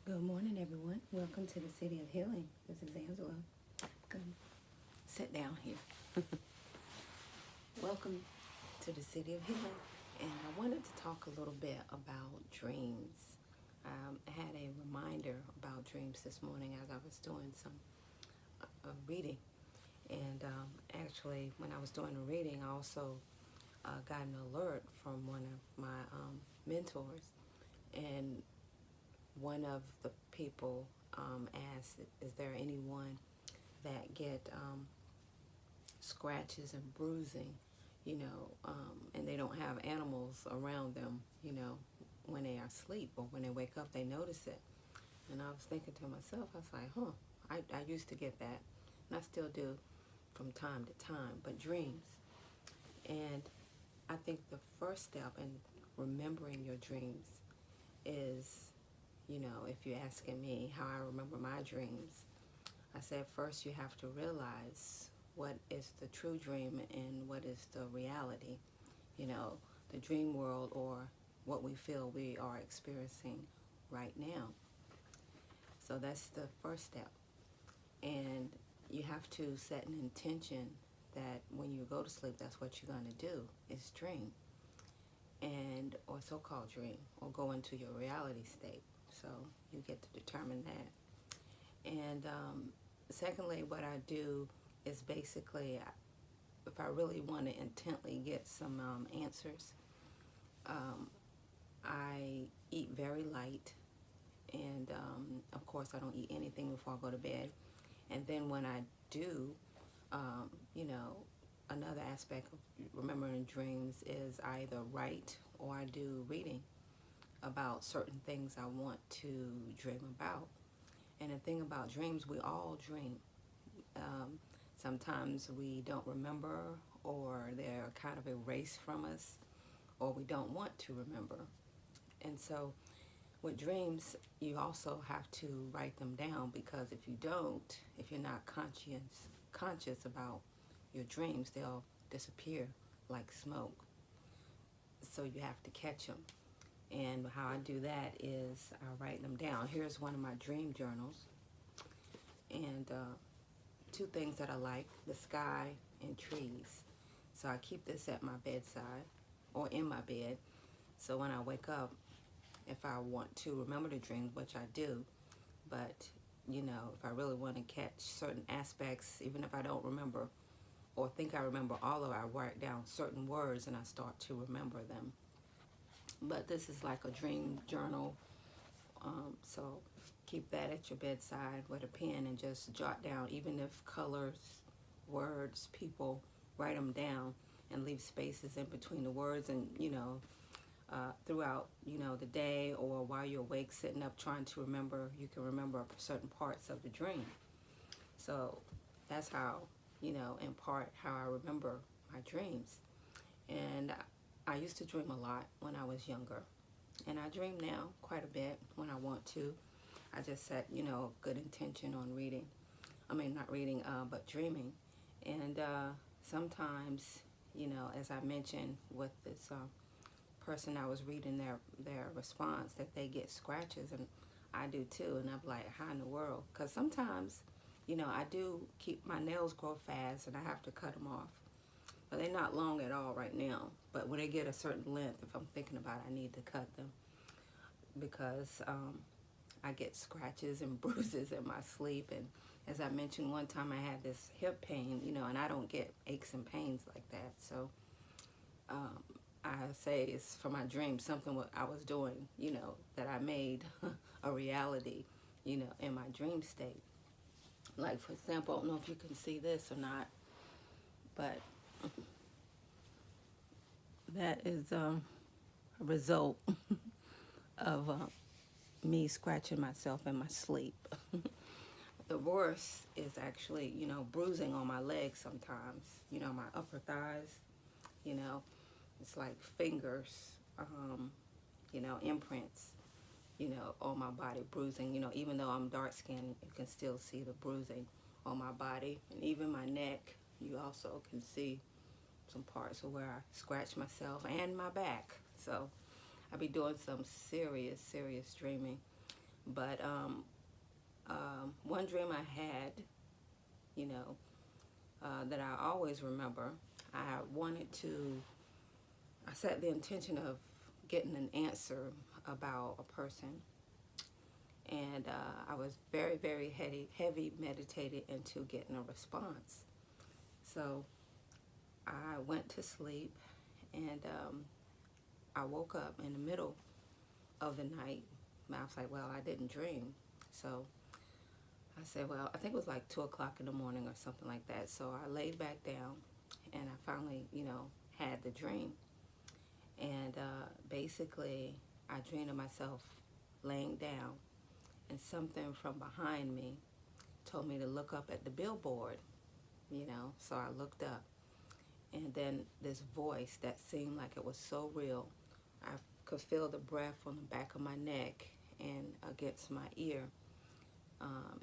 Good morning, everyone. Welcome to the City of Healing. This is Angela. Come sit down here. Welcome to the City of Healing. And I wanted to talk a little bit about dreams. I had a reminder about dreams this morning as I was doing some reading. And actually, when I was doing the reading, I also got an alert from one of my mentors. And one of the people asked, is there anyone that get scratches and bruising, and they don't have animals around them, when they are asleep or when they wake up, they notice it. And I was thinking to myself, I was like, I used to get that, and I still do from time to time, but dreams. And I think the first step in remembering your dreams is, if you're asking me how I remember my dreams, I said first you have to realize what is the true dream and what is the reality, the dream world or what we feel we are experiencing right now. So that's the first step. And you have to set an intention that when you go to sleep, that's what you're going to do, is dream. Or so-called dream, or go into your reality state. So you get to determine that. And secondly, what I do is basically, if I really want to intently get some answers, I eat very light. And of course, I don't eat anything before I go to bed. And then when I do, another aspect of remembering dreams is I either write or I do reading about certain things I want to dream about. And the thing about dreams, we all dream. Sometimes we don't remember, or they're kind of erased from us, or we don't want to remember. And so with dreams, you also have to write them down, because if you don't, if you're not conscious about your dreams, they'll disappear like smoke. So you have to catch them. And how I do that is I write them down. Here's one of my dream journals. And two things that I like, the sky and trees. So I keep this at my bedside or in my bed. So when I wake up, if I want to remember the dream, which I do, but if I really want to catch certain aspects, even if I don't remember or think I remember all of it, I write down certain words and I start to remember them. But this is like a dream journal, so keep that at your bedside with a pen and just jot down, even if colors, words, people, write them down and leave spaces in between the words. And throughout the day, or while you're awake sitting up trying to remember, you can remember certain parts of the dream. So that's how, in part, how I remember my dreams. And I used to dream a lot when I was younger, and I dream now quite a bit when I want to. I just set, good intention on reading. Not reading, but dreaming. And sometimes, as I mentioned with this person I was reading their response, that they get scratches, and I do too. And I'm like, how in the world? Because sometimes, I do keep my nails grow fast, and I have to cut them off. But they're not long at all right now. But when they get a certain length, if I'm thinking about it, I need to cut them, because I get scratches and bruises in my sleep. And as I mentioned, one time I had this hip pain, and I don't get aches and pains like that. So I say it's for my dream, something what I was doing, that I made a reality, in my dream state. Like, for example, I don't know if you can see this or not, but that is a result of me scratching myself in my sleep. The worst is actually, bruising on my legs sometimes, my upper thighs, it's like fingers, imprints, on my body, bruising, even though I'm dark skinned, you can still see the bruising on my body. And even my neck, you also can see some parts of where I scratch myself, and my back. So I be doing some serious dreaming. But one dream I had, you know, that I always remember, I set the intention of getting an answer about a person. And I was very, very heavy meditated into getting a response. So I went to sleep, and I woke up in the middle of the night. I was like, well, I didn't dream. So I said, well, I think it was like 2 o'clock in the morning or something like that. So I laid back down, and I finally, had the dream. And basically, I dreamed of myself laying down, and something from behind me told me to look up at the billboard, So I looked up, and then this voice that seemed like it was so real, I could feel the breath on the back of my neck and against my ear.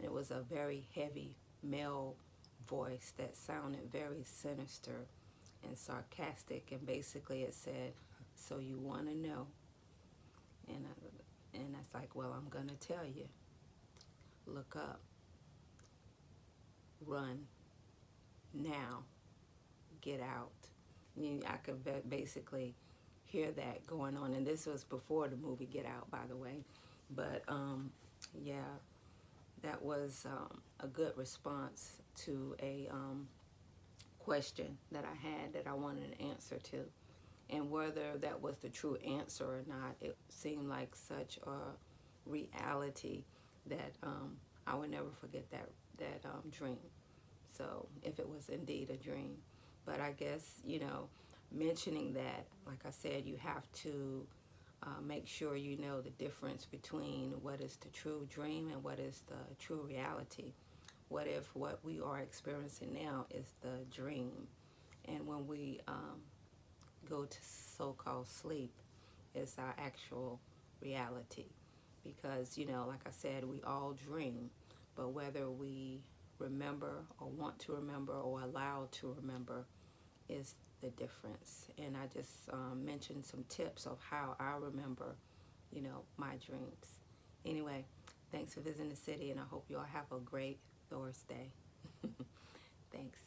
It was a very heavy male voice that sounded very sinister and sarcastic, and basically it said, "So you want to know?" And I was like, "Well, I'm gonna tell you. Look up, run, now, get out." I could basically hear that going on, and this was before the movie Get Out, by the way. But yeah, that was a good response to a question that I had that I wanted an answer to. And whether that was the true answer or not, it seemed like such a reality that I would never forget that dream. So if it was indeed a dream. But I guess, mentioning that, like I said, you have to make sure you know the difference between what is the true dream and what is the true reality. What if what we are experiencing now is the dream? And when we go to so-called sleep, it's our actual reality. Because, like I said, we all dream, but whether we remember or want to remember or allow to remember is the difference. And I just mentioned some tips of how I remember, my dreams. Anyway, thanks for visiting the city, and I hope you all have a great Thursday. Thanks.